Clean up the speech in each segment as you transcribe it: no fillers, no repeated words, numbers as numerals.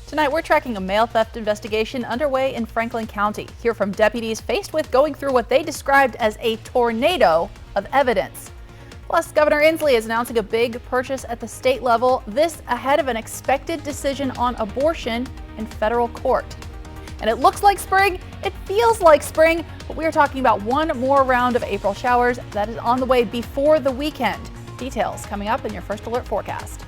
Tonight, we're tracking a mail theft investigation underway in Franklin County. Hear from deputies faced with going through what they described as a tornado of evidence. Plus, Governor Inslee is announcing a big purchase at the state level, this ahead of an expected decision on abortion in federal court. And it looks like spring, it feels like spring, but we are talking about one more round of April showers that is on the way before the weekend. Details coming up in your First Alert forecast.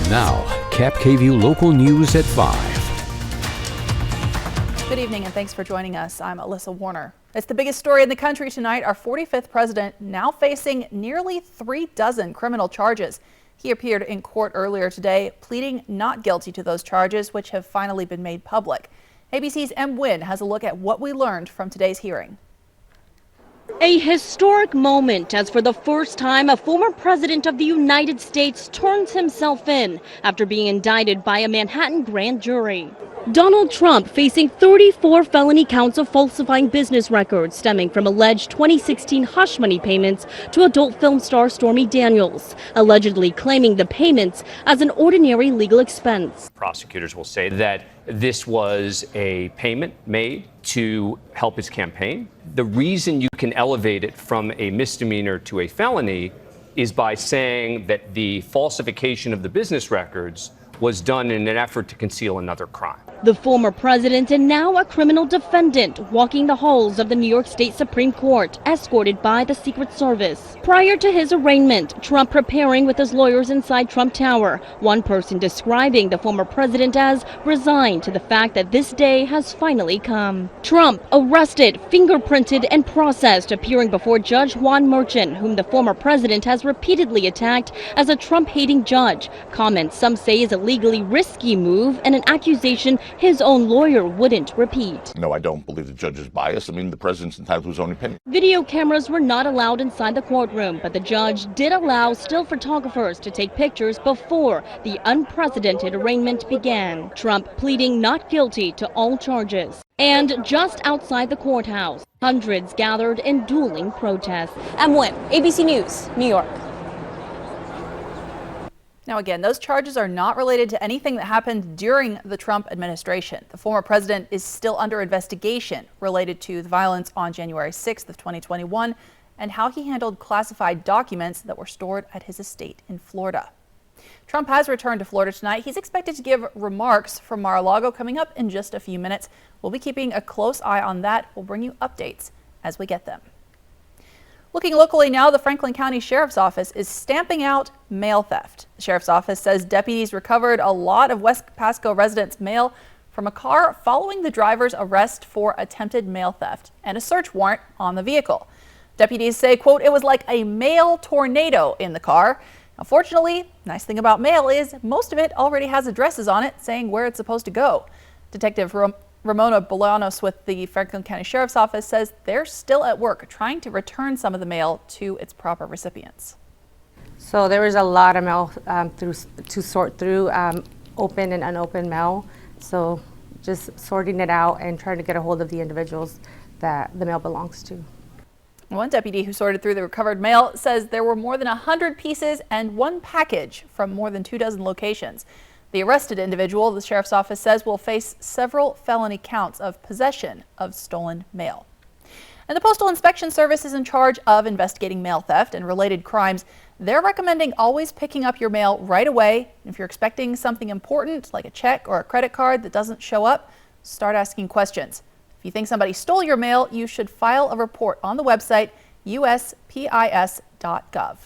Now, KAPP local news at 5. Good evening and thanks for joining us. I'm Alyssa Warner. It's the biggest story in the country tonight. Our 45th president now facing nearly 36 criminal charges. He appeared in court earlier today, pleading not guilty to those charges, which have finally been made public. ABC's M. Nguyen has a look at what we learned from today's hearing. A historic moment as for the first time a former president of the United States turns himself in after being indicted by a Manhattan grand jury. Donald Trump facing 34 felony counts of falsifying business records stemming from alleged 2016 hush money payments to adult film star Stormy Daniels, allegedly claiming the payments as an ordinary legal expense. Prosecutors will say that this was a payment made to help his campaign. The reason you can elevate it from a misdemeanor to a felony is by saying that the falsification of the business records was done in an effort to conceal another crime. The former president and now a criminal defendant walking the halls of the New York State Supreme Court, escorted by the Secret Service. Prior to his arraignment, Trump preparing with his lawyers inside Trump Tower. One person describing the former president as resigned to the fact that this day has finally come. Trump arrested, fingerprinted, and processed, appearing before Judge Juan Merchan, whom the former president has repeatedly attacked as a Trump-hating judge. Comments some say is a legally risky move and an accusation his own lawyer wouldn't repeat. No, I don't believe the judge is biased. I mean, the president's entitled to his own opinion. Video cameras were not allowed inside the courtroom, but the judge did allow still photographers to take pictures before the unprecedented arraignment began. Trump pleading not guilty to all charges. And just outside the courthouse, hundreds gathered in dueling protests. M. Nguyen, ABC News, New York. Now again, those charges are not related to anything that happened during the Trump administration. The former president is still under investigation related to the violence on January 6th of 2021 and how he handled classified documents that were stored at his estate in Florida. Trump has returned to Florida tonight. He's expected to give remarks from Mar-a-Lago coming up in just a few minutes. We'll be keeping a close eye on that. We'll bring you updates as we get them. Looking locally now, the Franklin County Sheriff's Office is stamping out mail theft. The Sheriff's Office says deputies recovered a lot of West Pasco residents' mail from a car following the driver's arrest for attempted mail theft and a search warrant on the vehicle. Deputies say, quote, it was like a mail tornado in the car. Now, fortunately, nice thing about mail is most of it already has addresses on it saying where it's supposed to go. Detective Ramona Bolanos with the Franklin County Sheriff's Office says they're still at work trying to return some of the mail to its proper recipients. So there was a lot of mail to sort through, open and unopened mail. So just sorting it out and trying to get a hold of the individuals that the mail belongs to. One deputy who sorted through the recovered mail says there were more than 100 pieces and one package from more than 24 locations. The arrested individual, the Sheriff's Office says, will face several felony counts of possession of stolen mail. And the Postal Inspection Service is in charge of investigating mail theft and related crimes. They're recommending always picking up your mail right away. If you're expecting something important like a check or a credit card that doesn't show up, start asking questions. If you think somebody stole your mail, you should file a report on the website uspis.gov.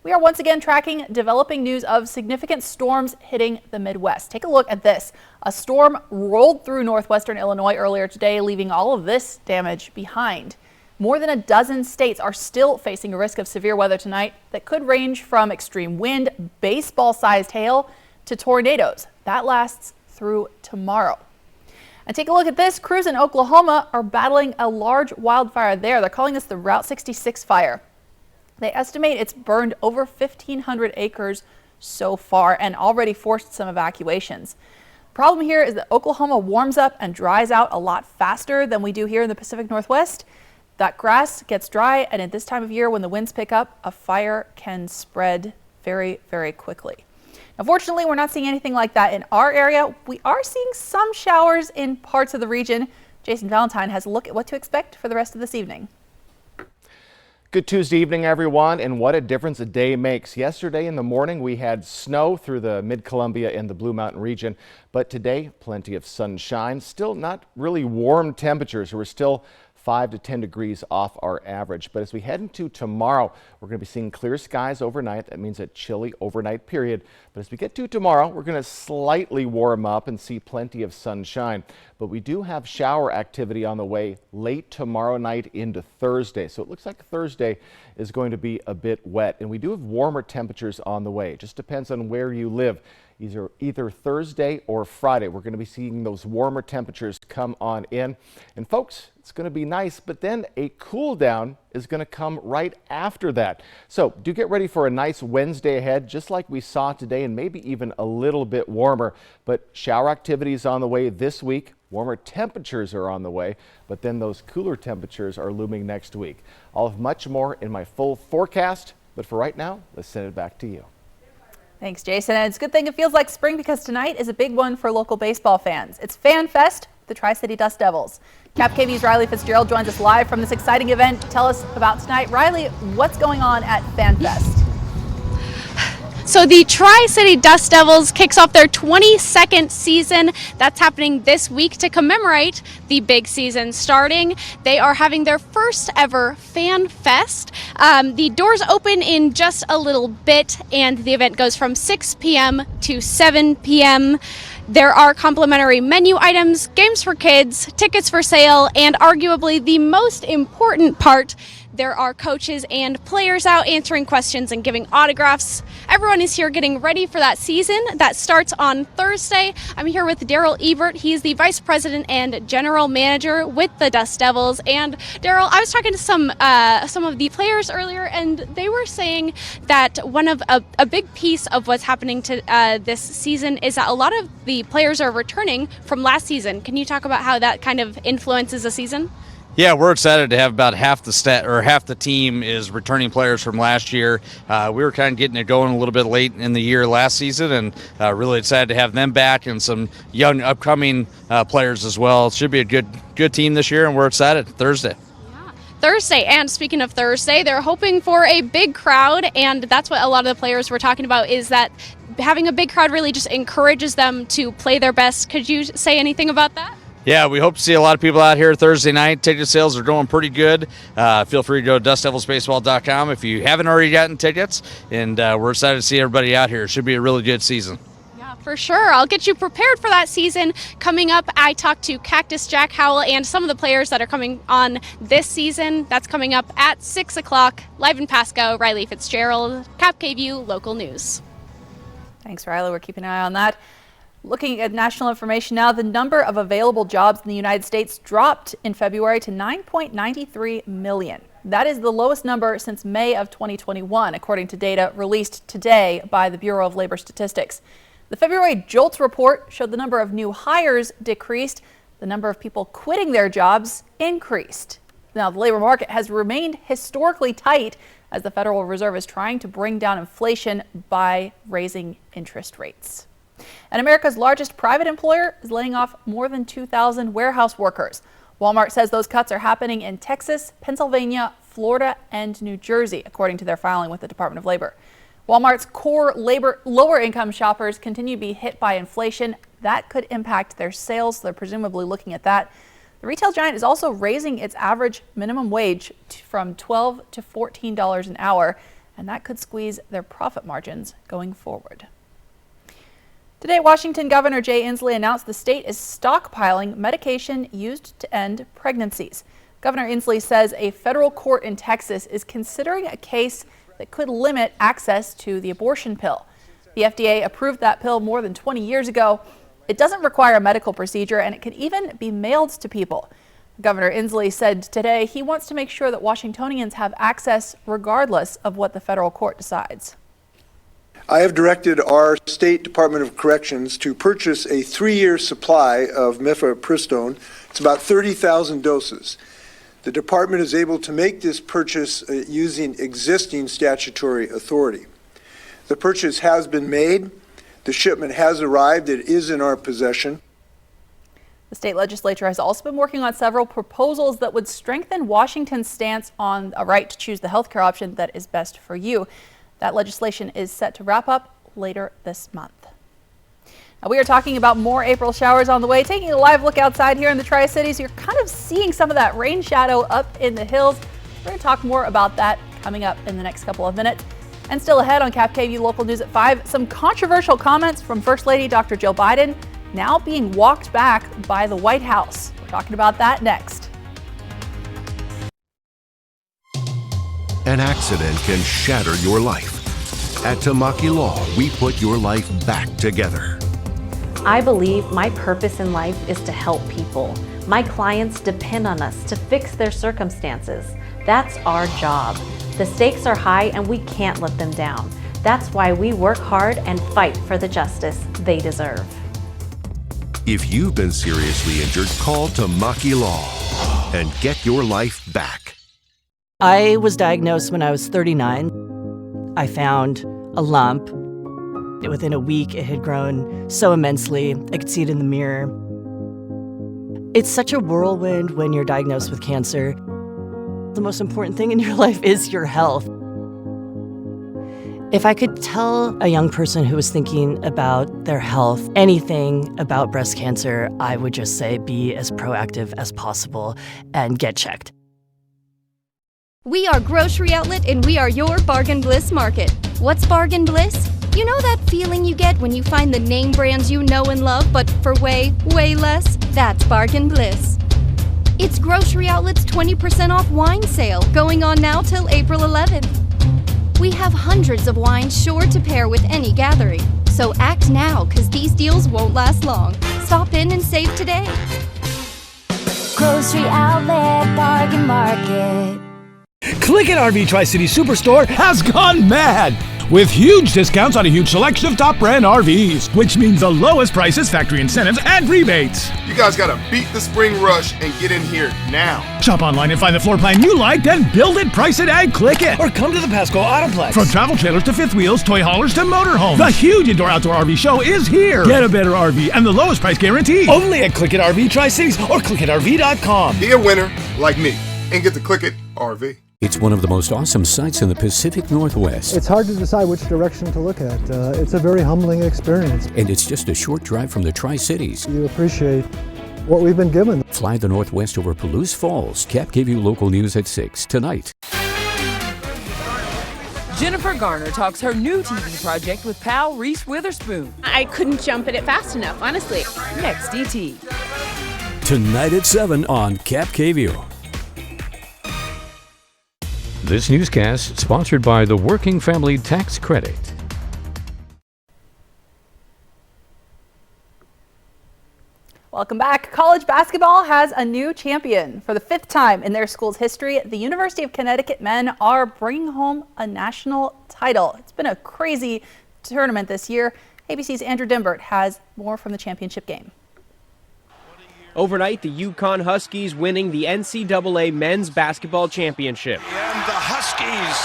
We are once again tracking developing news of significant storms hitting the Midwest. Take a look at this. A storm rolled through northwestern Illinois earlier today, leaving all of this damage behind. More than a dozen states are still facing a risk of severe weather tonight that could range from extreme wind, baseball-sized hail, to tornadoes. That lasts through tomorrow. And take a look at this. Crews in Oklahoma are battling a large wildfire there. They're calling this the Route 66 fire. They estimate it's burned over 1,500 acres so far and already forced some evacuations. The problem here is that Oklahoma warms up and dries out a lot faster than we do here in the Pacific Northwest. That grass gets dry, and at this time of year when the winds pick up, a fire can spread very, very quickly. Unfortunately, we're not seeing anything like that in our area. We are seeing some showers in parts of the region. Jason Valentine has a look at what to expect for the rest of this evening. Good Tuesday evening, everyone, and what a difference a day makes. Yesterday in the morning, we had snow through the Mid-Columbia and the Blue Mountain region, but today, plenty of sunshine. Still not really warm temperatures. We're still 5 to 10 degrees off our average. But as we head into tomorrow, we're going to be seeing clear skies overnight. That means a chilly overnight period. But as we get to tomorrow, we're going to slightly warm up and see plenty of sunshine. But we do have shower activity on the way late tomorrow night into Thursday. So it looks like Thursday is going to be a bit wet. And we do have warmer temperatures on the way. It just depends on where you live. Either Thursday or Friday, we're going to be seeing those warmer temperatures come on in. And folks, it's going to be nice, but then a cool down is going to come right after that. So do get ready for a nice Wednesday ahead, just like we saw today, and maybe even a little bit warmer. But shower activity is on the way this week. Warmer temperatures are on the way, but then those cooler temperatures are looming next week. I'll have much more in my full forecast, but for right now, let's send it back to you. Thanks, Jason. And it's a good thing it feels like spring because tonight is a big one for local baseball fans. It's Fan Fest, the Tri-City Dust Devils. KAPP-KVEW's Riley Fitzgerald joins us live from this exciting event to tell us about tonight. Riley, what's going on at Fan Fest? So the Tri-City Dust Devils kicks off their 22nd season. That's happening this week to commemorate the big season starting. They are having their first ever Fan Fest. The doors open in just a little bit and the event goes from 6 p.m. to 7 p.m. There are complimentary menu items, games for kids, tickets for sale, and arguably the most important part, there are coaches and players out answering questions and giving autographs. Everyone is here getting ready for that season that starts on Thursday. I'm here with Daryl Ebert. He's the Vice President and General Manager with the Dust Devils. And Daryl, I was talking to some of the players earlier, and they were saying that a big piece of what's happening to this season is that a lot of the players are returning from last season. Can you talk about how that kind of influences the season? Yeah, we're excited to have about half the team is returning players from last year. We were kind of getting it going a little bit late in the year last season, and really excited to have them back and some young upcoming players as well. It should be a good team this year, and we're excited. Thursday. Thursday, and speaking of Thursday, they're hoping for a big crowd, and that's what a lot of the players were talking about, is that having a big crowd really just encourages them to play their best. Could you say anything about that? Yeah, we hope to see a lot of people out here Thursday night. Ticket sales are going pretty good. Feel free to go to dustdevilsbaseball.com if you haven't already gotten tickets, and we're excited to see everybody out here. It should be a really good season. Yeah, for sure. I'll get you prepared for that season. Coming up, I talked to Cactus Jack Howell and some of the players that are coming on this season. That's coming up at 6 o'clock. Live in Pasco, Riley Fitzgerald, KAPP-KVEW Local News. Thanks, Riley. We're keeping an eye on that. Looking at national information now, the number of available jobs in the United States dropped in February to 9.93 million. That is the lowest number since May of 2021, according to data released today by the Bureau of Labor Statistics. The February JOLTS report showed the number of new hires decreased. The number of people quitting their jobs increased. Now, the labor market has remained historically tight as the Federal Reserve is trying to bring down inflation by raising interest rates. And America's largest private employer is laying off more than 2,000 warehouse workers. Walmart says those cuts are happening in Texas, Pennsylvania, Florida, and New Jersey, according to their filing with the Department of Labor. Walmart's core lower income shoppers continue to be hit by inflation. That could impact their sales. So they're presumably looking at that. The retail giant is also raising its average minimum wage from $12 to $14 an hour, and that could squeeze their profit margins going forward. Today, Washington Governor Jay Inslee announced the state is stockpiling medication used to end pregnancies. Governor Inslee says a federal court in Texas is considering a case that could limit access to the abortion pill. The FDA approved that pill more than 20 years ago. It doesn't require a medical procedure, and it can even be mailed to people. Governor Inslee said today he wants to make sure that Washingtonians have access regardless of what the federal court decides. I have directed our State Department of Corrections to purchase a 3-year supply of mifepristone. It's about 30,000 doses. The department is able to make this purchase using existing statutory authority. The purchase has been made. The shipment has arrived. It is in our possession. The state legislature has also been working on several proposals that would strengthen Washington's stance on a right to choose the healthcare option that is best for you. That legislation is set to wrap up later this month. Now, we are talking about more April showers on the way. Taking a live look outside here in the Tri-Cities, you're kind of seeing some of that rain shadow up in the hills. We're going to talk more about that coming up in the next couple of minutes. And still ahead on KAPP Local News at 5, some controversial comments from First Lady Dr. Jill Biden now being walked back by the White House. We're talking about that next. An accident can shatter your life. At Tamaki Law, we put your life back together. I believe my purpose in life is to help people. My clients depend on us to fix their circumstances. That's our job. The stakes are high and we can't let them down. That's why we work hard and fight for the justice they deserve. If you've been seriously injured, call Tamaki Law and get your life back. I was diagnosed when I was 39. I found a lump. Within a week, it had grown so immensely, I could see it in the mirror. It's such a whirlwind when you're diagnosed with cancer. The most important thing in your life is your health. If I could tell a young person who was thinking about their health anything about breast cancer, I would just say be as proactive as possible and get checked. We are Grocery Outlet and we are your Bargain Bliss Market. What's Bargain Bliss? You know that feeling you get when you find the name brands you know and love, but for way, way less? That's Bargain Bliss. It's Grocery Outlet's 20% off wine sale going on now till April 11th. We have hundreds of wines sure to pair with any gathering. So act now, because these deals won't last long. Stop in and save today. Grocery Outlet Bargain Market. Click It RV Tri-City Superstore has gone mad with huge discounts on a huge selection of top brand RVs, which means the lowest prices, factory incentives, and rebates. You guys gotta beat the spring rush and get in here now. Shop online and find the floor plan you like, then build it, price it, and click it. Or come to the Pasco Autoplex. From travel trailers to fifth wheels, toy haulers to motorhomes, the huge indoor-outdoor RV show is here. Get a better RV and the lowest price guarantee. Only at Click It RV Tri-Cities or ClickItRV.com. Be a winner like me and get the Click It RV. It's one of the most awesome sights in the Pacific Northwest. It's hard to decide which direction to look at. It's a very humbling experience. And it's just a short drive from the Tri-Cities. You appreciate what we've been given. Fly the Northwest over Palouse Falls. KAPP Local News at 6 tonight. Jennifer Garner talks her new TV project with pal Reese Witherspoon. I couldn't jump at it fast enough, honestly. Next, DT. Tonight at 7 on KAPP. This newscast sponsored by the Working Family Tax Credit. Welcome back. College basketball has a new champion. For the 5th time in their school's history, the University of Connecticut men are bringing home a national title. It's been a crazy tournament this year. ABC's Andrew Dimbert has more from the championship game. Overnight, the UConn Huskies winning the NCAA Men's Basketball Championship. And the Huskies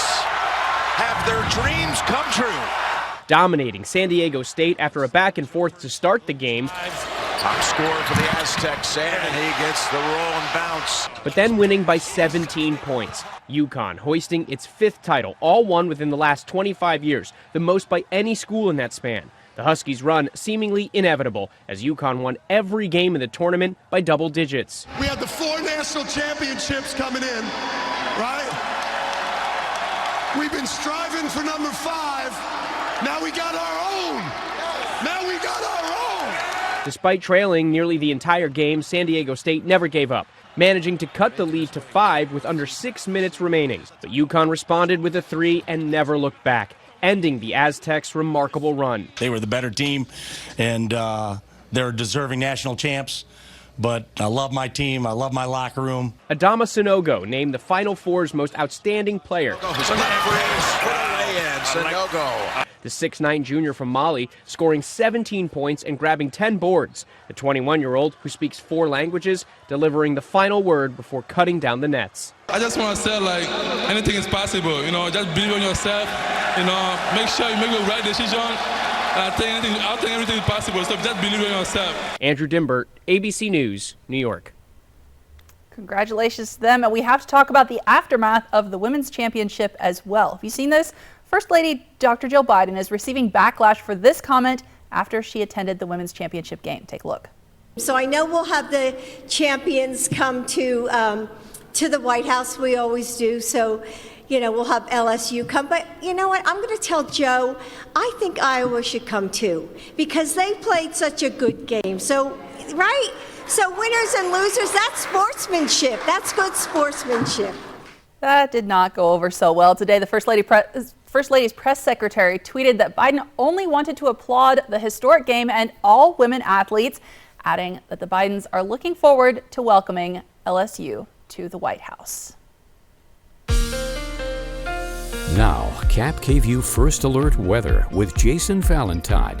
have their dreams come true. Dominating San Diego State after a back and forth to start the game. Top scorer for the Aztecs, and he gets the roll and bounce. But then winning by 17 points. UConn hoisting its 5th title, all won within the last 25 years, the most by any school in that span. The Huskies' run seemingly inevitable as UConn won every game in the tournament by double digits. We have the 4 national championships coming in, right? We've been striving for number 5. Now we got our own. Now we got our own. Despite trailing nearly the entire game, San Diego State never gave up, managing to cut the lead to 5 with under 6 minutes remaining. But UConn responded with a 3 and never looked back, ending the Aztecs' remarkable run. They were the better team, and they're deserving national champs. But I love my team. I love my locker room. Adama Sanogo named the Final Four's most outstanding player. The 6'9" junior from Mali, scoring 17 points and grabbing 10 boards. The 21-year-old, who speaks 4 languages, delivering the final word before cutting down the nets. I just want to say, like, anything is possible. You know, just believe in yourself. You know, make sure you make the right decision. I think everything is possible. So just believe in yourself. Andrew Dimbert, ABC News, New York. Congratulations to them. And we have to talk about the aftermath of the Women's Championship as well. Have you seen this? First Lady Dr. Jill Biden is receiving backlash for this comment after she attended the Women's Championship game. Take a look. So I know we'll have the champions come to the White House. We always do. So, you know, we'll have LSU come. But you know what? I'm going to tell Joe, I think Iowa should come too, because they played such a good game. So, right? So winners and losers, that's sportsmanship. That's good sportsmanship. That did not go over so well today. The First Lady's press secretary tweeted that Biden only wanted to applaud the historic game and all women athletes, adding that the Bidens are looking forward to welcoming LSU to the White House. Now, KAPP KVEW First Alert Weather with Jason Valentine.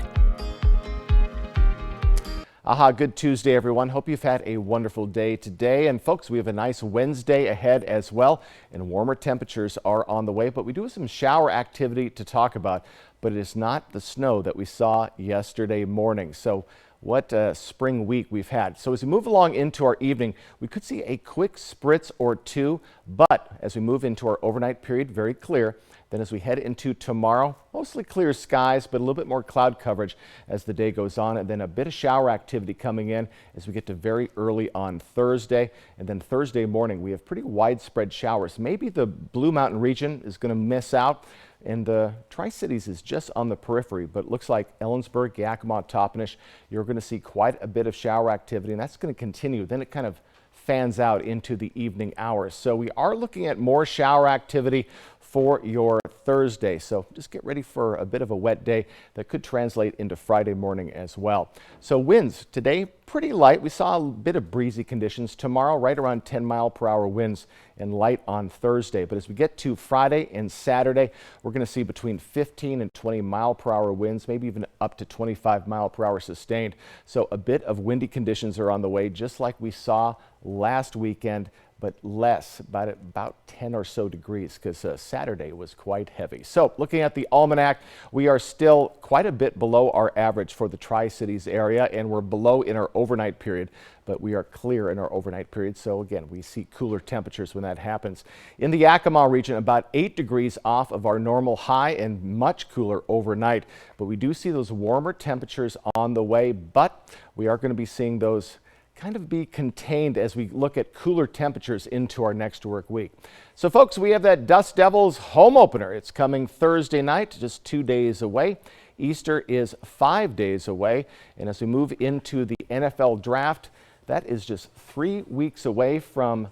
Good Tuesday, everyone. Hope you've had a wonderful day today. And folks, we have a nice Wednesday ahead as well, and warmer temperatures are on the way, but we do have some shower activity to talk about, but it is not the snow that we saw yesterday morning. So what a spring week we've had. So as we move along into our evening, we could see a quick spritz or two, but as we move into our overnight period, very clear. Then as we head into tomorrow, mostly clear skies, but a little bit more cloud coverage as the day goes on, and then a bit of shower activity coming in as we get to very early on Thursday. And then Thursday morning, we have pretty widespread showers. Maybe the Blue Mountain region is going to miss out, and the Tri-Cities is just on the periphery, but it looks like Ellensburg, Yakima, Toppenish, you're going to see quite a bit of shower activity, and that's going to continue. Then it kind of fans out into the evening hours. So we are looking at more shower activity for your Thursday. So just get ready for a bit of a wet day that could translate into Friday morning as well. So winds today pretty light. We saw a bit of breezy conditions. Tomorrow right around 10-mile-per-hour winds and light on Thursday. But as we get to Friday and Saturday, we're going to see between 15 and 20-mile-per-hour winds, maybe even up to 25-mile-per-hour sustained. So a bit of windy conditions are on the way, just like we saw last weekend, but less, about 10 or so degrees, because Saturday was quite heavy. So looking at the almanac, we are still quite a bit below our average for the Tri-Cities area, and we're below in our overnight period, but we are clear in our overnight period. So again, we see cooler temperatures when that happens. In the Yakima region, about 8 degrees off of our normal high and much cooler overnight, but we do see those warmer temperatures on the way, but we are going to be seeing those kind of be contained as we look at cooler temperatures into our next work week. So folks, we have that Dust Devils home opener. It's coming Thursday night, just 2 days away. Easter is 5 days away. And as we move into the NFL draft, that is just 3 weeks away from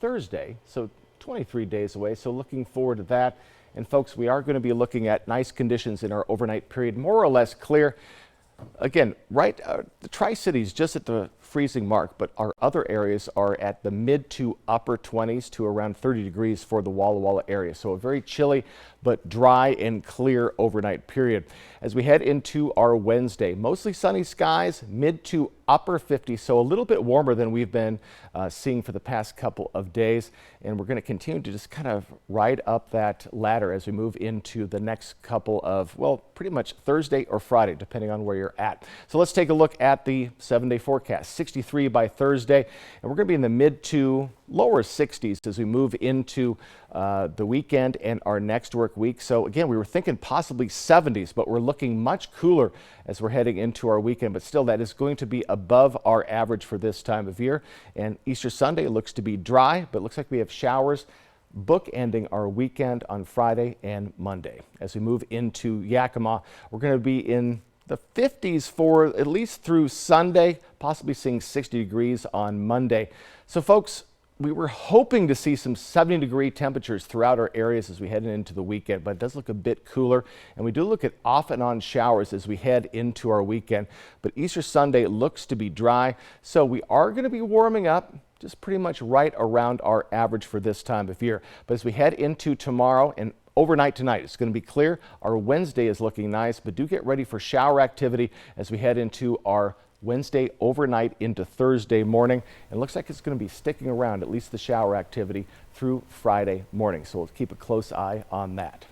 Thursday. So 23 days away. So looking forward to that. And folks, we are going to be looking at nice conditions in our overnight period, more or less clear. Again, the Tri-Cities just at the freezing mark, but our other areas are at the mid to upper 20s to around 30 degrees for the Walla Walla area. So a very chilly but dry and clear overnight period. As we head into our Wednesday, mostly sunny skies, mid to upper 50s, so a little bit warmer than we've been seeing for the past couple of days. And we're going to continue to just kind of ride up that ladder as we move into the next couple of, well, pretty much Thursday or Friday, depending on where you're at. So let's take a look at the 7-day forecast. 63 by Thursday, and we're going to be in the mid to lower 60s as we move into the weekend and our next work week. So again, we were thinking possibly 70s, but we're looking much cooler as we're heading into our weekend. But still, that is going to be above our average for this time of year. And Easter Sunday looks to be dry, but it looks like we have showers bookending our weekend on Friday and Monday. As we move into Yakima, we're going to be in the 50s for at least through Sunday, possibly seeing 60 degrees on Monday. So folks, we were hoping to see some 70-degree temperatures throughout our areas as we head into the weekend, but it does look a bit cooler. And we do look at off and on showers as we head into our weekend. But Easter Sunday looks to be dry, so we are going to be warming up just pretty much right around our average for this time of year. But as we head into tomorrow and overnight tonight, it's going to be clear. Our Wednesday is looking nice, but do get ready for shower activity as we head into our Wednesday overnight into Thursday morning. And it looks like it's going to be sticking around, at least the shower activity, through Friday morning. So we'll keep a close eye on that.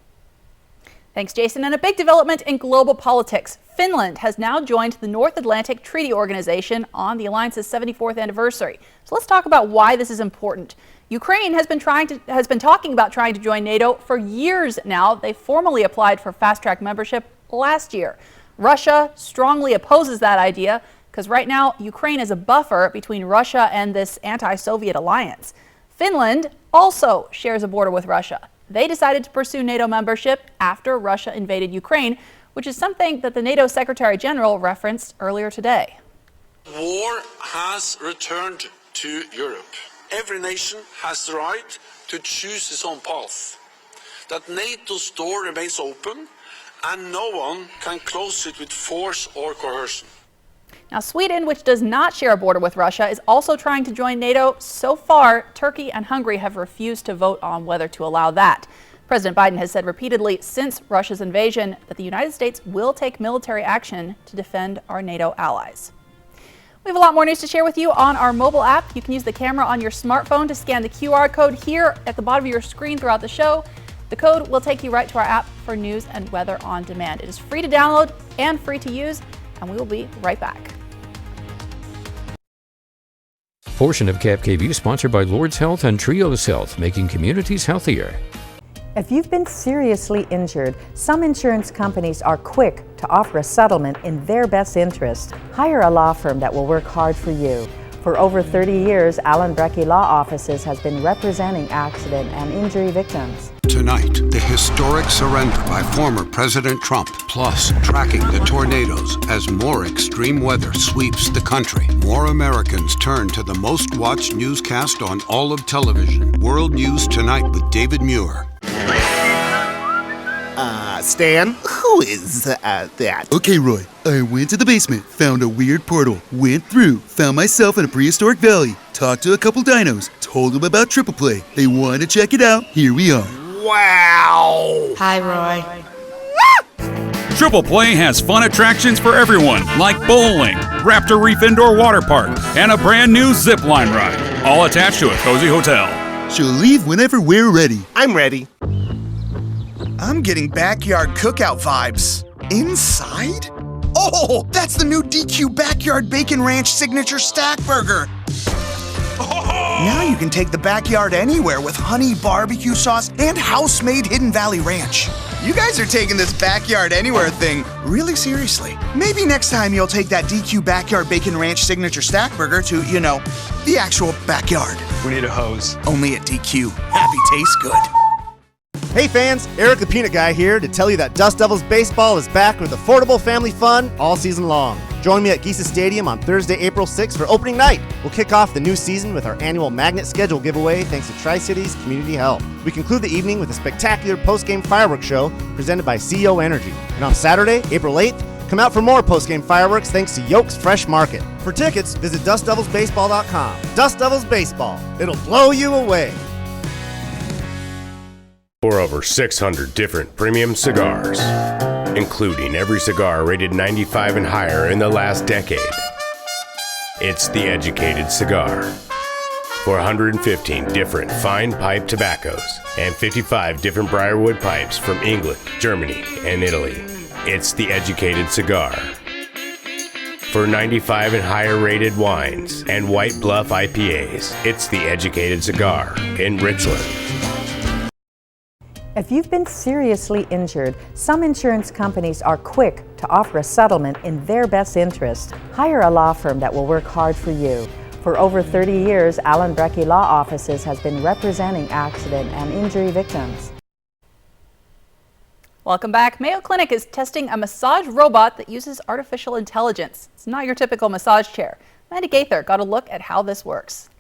Thanks, Jason. And a big development in global politics. Finland has now joined the North Atlantic Treaty Organization on the alliance's 74th anniversary. So let's talk about why this is important. Ukraine has been talking about trying to join NATO for years now. They formally applied for fast-track membership last year. Russia strongly opposes that idea because right now Ukraine is a buffer between Russia and this anti-Soviet alliance. Finland also shares a border with Russia. They decided to pursue NATO membership after Russia invaded Ukraine, which is something that the NATO Secretary General referenced earlier today. War has returned to Europe. Every nation has the right to choose its own path. That NATO's door remains open and no one can close it with force or coercion. Now, Sweden, which does not share a border with Russia, is also trying to join NATO. So far, Turkey and Hungary have refused to vote on whether to allow that. President Biden has said repeatedly since Russia's invasion that the United States will take military action to defend our NATO allies. We have a lot more news to share with you on our mobile app. You can use the camera on your smartphone to scan the QR code here at the bottom of your screen throughout the show. The code will take you right to our app for news and weather on demand. It is free to download and free to use, and we will be right back. Portion of KAPP sponsored by Lord's Health and Trios Health, making communities healthier. If you've been seriously injured, some insurance companies are quick to offer a settlement in their best interest. Hire a law firm that will work hard for you. For over 30 years, Allen Brecky Law Offices has been representing accident and injury victims. Tonight, the historic surrender by former President Trump, plus tracking the tornadoes as more extreme weather sweeps the country. More Americans turn to the most watched newscast on all of television. World News Tonight with David Muir. Stan, who is that? Okay, Roy, I went to the basement, found a weird portal, went through, found myself in a prehistoric valley, talked to a couple dinos, told them about Triple Play. They wanted to check it out. Here we are. Wow! Hi, Roy. Triple Play has fun attractions for everyone, like bowling, Raptor Reef Indoor Water Park, and a brand new zip line ride, all attached to a cozy hotel. She'll leave whenever we're ready. I'm ready. I'm getting backyard cookout vibes. Inside? Oh, that's the new DQ Backyard Bacon Ranch Signature Stack Burger. Now you can take the backyard anywhere with honey barbecue sauce and house-made Hidden Valley Ranch. You guys are taking this backyard anywhere thing really seriously. Maybe next time you'll take that DQ Backyard Bacon Ranch Signature Stack Burger to, the actual backyard. We need a hose. Only at DQ. Happy tastes good. Hey fans, Eric the Peanut Guy here to tell you that Dust Devils Baseball is back with affordable family fun all season long. Join me at Geisa Stadium on Thursday, April 6th for opening night. We'll kick off the new season with our annual Magnet Schedule giveaway thanks to Tri-Cities Community Help. We conclude the evening with a spectacular post-game fireworks show presented by CEO Energy. And on Saturday, April 8th, come out for more post-game fireworks thanks to Yoke's Fresh Market. For tickets, visit DustDevilsBaseball.com. Dust Devils Baseball. It'll blow you away. For over 600 different premium cigars, including every cigar rated 95 and higher in the last decade. It's The Educated Cigar. For 115 different fine pipe tobaccos and 55 different briarwood pipes from England, Germany, and Italy. It's The Educated Cigar. For 95 and higher rated wines and White Bluff IPAs, it's The Educated Cigar in Richland. If you've been seriously injured, some insurance companies are quick to offer a settlement in their best interest. Hire a law firm that will work hard for you. For over 30 years, Allen Brecky Law Offices has been representing accident and injury victims. Welcome back. Mayo Clinic is testing a massage robot that uses artificial intelligence. It's not your typical massage chair. Mandy Gaither got a look at how this works.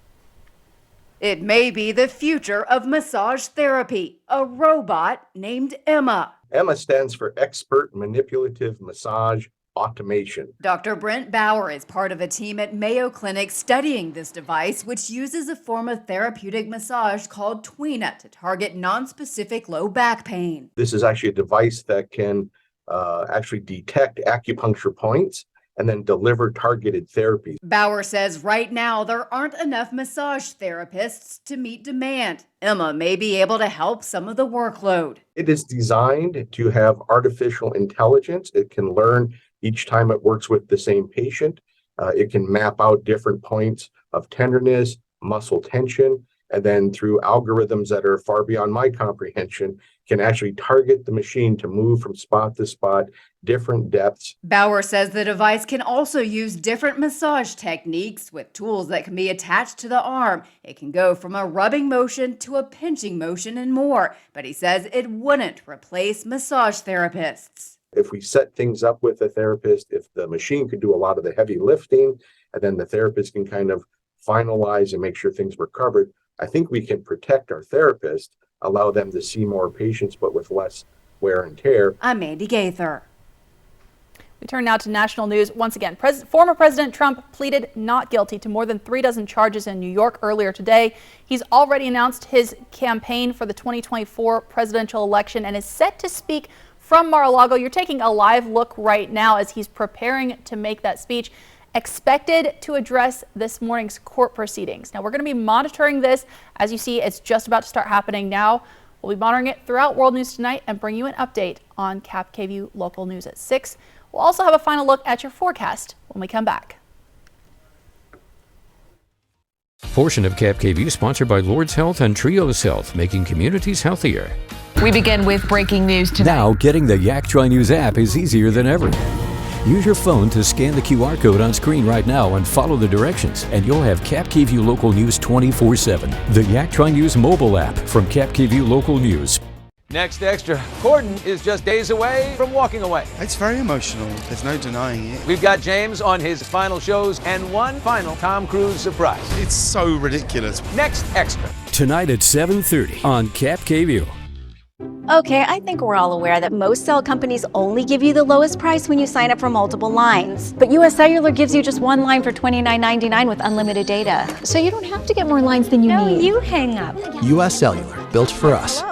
It may be the future of massage therapy. A robot named Emma. EMMA stands for Expert Manipulative Massage Automation. Dr. Brent Bauer is part of a team at Mayo Clinic studying this device, which uses a form of therapeutic massage called Tweena to target non-specific low back pain. This is actually a device that can actually detect acupuncture points and then deliver targeted therapies. Bauer says right now there aren't enough massage therapists to meet demand. Emma may be able to help some of the workload. It is designed to have artificial intelligence. It can learn each time it works with the same patient. It can map out different points of tenderness, muscle tension, and then through algorithms that are far beyond my comprehension, can actually target the machine to move from spot to spot, different depths. Bauer says the device can also use different massage techniques with tools that can be attached to the arm. It can go from a rubbing motion to a pinching motion and more, but he says it wouldn't replace massage therapists. If we set things up with a therapist, if the machine could do a lot of the heavy lifting, and then the therapist can kind of finalize and make sure things were covered, I think we can protect our therapists, allow them to see more patients, but with less wear and tear. I'm Mandy Gaither. We turn now to national news. Once again, former President Trump pleaded not guilty to more than 36 charges in New York earlier today. He's already announced his campaign for the 2024 presidential election and is set to speak from Mar-a-Lago. You're taking a live look right now as he's preparing to make that speech, expected to address this morning's court proceedings. Now, we're going to be monitoring this. As you see, it's just about to start happening now. We'll be monitoring it throughout World News Tonight and bring you an update on KAPP KVEW local news at 6. We'll also have a final look at your forecast when we come back. Portion of KAPP KVEW sponsored by Lord's Health and Trios Health, making communities healthier. We begin with breaking news tonight. Now, getting the Yak Tri News app is easier than ever. Use your phone to scan the QR code on screen right now and follow the directions, and you'll have KAPP KVEW Local News 24/7. The Yak Tri News mobile app from KAPP KVEW Local News. Next Extra, Gordon is just days away from walking away. It's very emotional. There's no denying it. We've got James on his final shows and one final Tom Cruise surprise. It's so ridiculous. Next Extra. Tonight at 7:30 on KAPP KVEW. Okay, I think we're all aware that most cell companies only give you the lowest price when you sign up for multiple lines. But US Cellular gives you just one line for $29.99 with unlimited data. So you don't have to get more lines than you need. No, you hang up. US Cellular, built for us.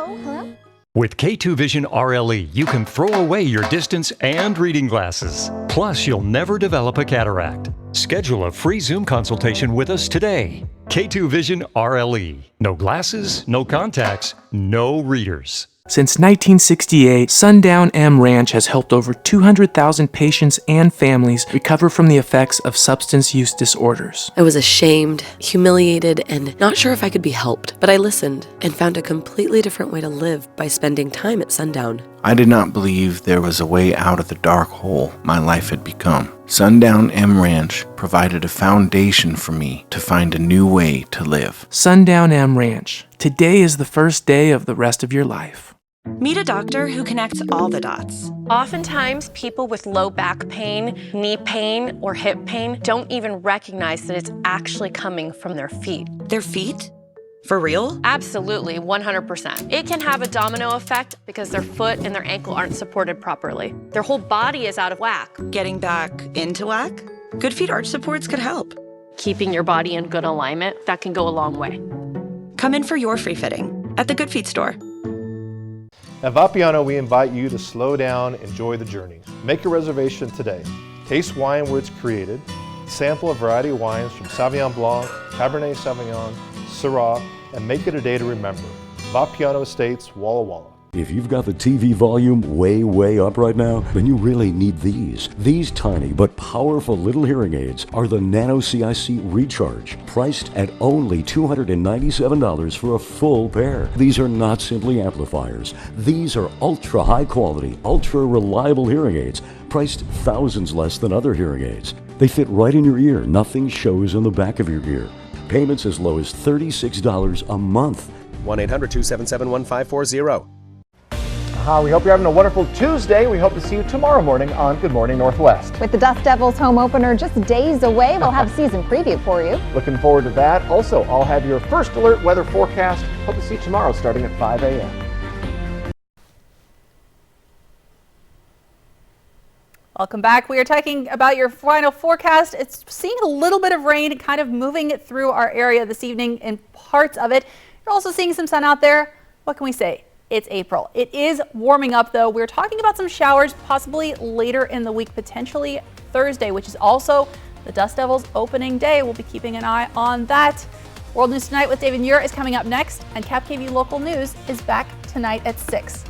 With K2 Vision RLE, you can throw away your distance and reading glasses. Plus, you'll never develop a cataract. Schedule a free Zoom consultation with us today. K2 Vision RLE. No glasses, no contacts, no readers. Since 1968, Sundown M Ranch has helped over 200,000 patients and families recover from the effects of substance use disorders. I was ashamed, humiliated, and not sure if I could be helped, but I listened and found a completely different way to live by spending time at Sundown. I did not believe there was a way out of the dark hole my life had become. Sundown M Ranch provided a foundation for me to find a new way to live. Sundown M Ranch. Today is the first day of the rest of your life. Meet a doctor who connects all the dots. Oftentimes, people with low back pain, knee pain, or hip pain don't even recognize that it's actually coming from their feet. Their feet? For real? Absolutely, 100%. It can have a domino effect because their foot and their ankle aren't supported properly. Their whole body is out of whack. Getting back into whack? Good Feet arch supports could help. Keeping your body in good alignment, that can go a long way. Come in for your free fitting at the Good Feet store. At Vapiano, we invite you to slow down, enjoy the journey. Make a reservation today. Taste wine where it's created. Sample a variety of wines from Sauvignon Blanc, Cabernet Sauvignon, Syrah, and make it a day to remember. Vapiano Estates, Walla Walla. If you've got the TV volume way up right now, then you really need these. These tiny but powerful little hearing aids are the Nano CIC Recharge, priced at only $297 for a full pair. These are not simply amplifiers. These are ultra high quality, ultra reliable hearing aids, priced thousands less than other hearing aids. They fit right in your ear. Nothing shows in the back of your ear. Payments as low as $36 a month. 1-800-277-1540. We hope you're having a wonderful Tuesday. We hope to see you tomorrow morning on Good Morning Northwest. With the Dust Devils home opener just days away, we'll have a season preview for you. Looking forward to that. Also, I'll have your first alert weather forecast. Hope to see you tomorrow starting at 5 a.m. Welcome back. We are talking about your final forecast. It's seeing a little bit of rain kind of moving it through our area this evening in parts of it. You're also seeing some sun out there. What can we say? It's April. It is warming up though. We're talking about some showers possibly later in the week, potentially Thursday, which is also the Dust Devils opening day. We'll be keeping an eye on that. World News Tonight with David Muir is coming up next, and KAPP KVEW Local News is back tonight at 6.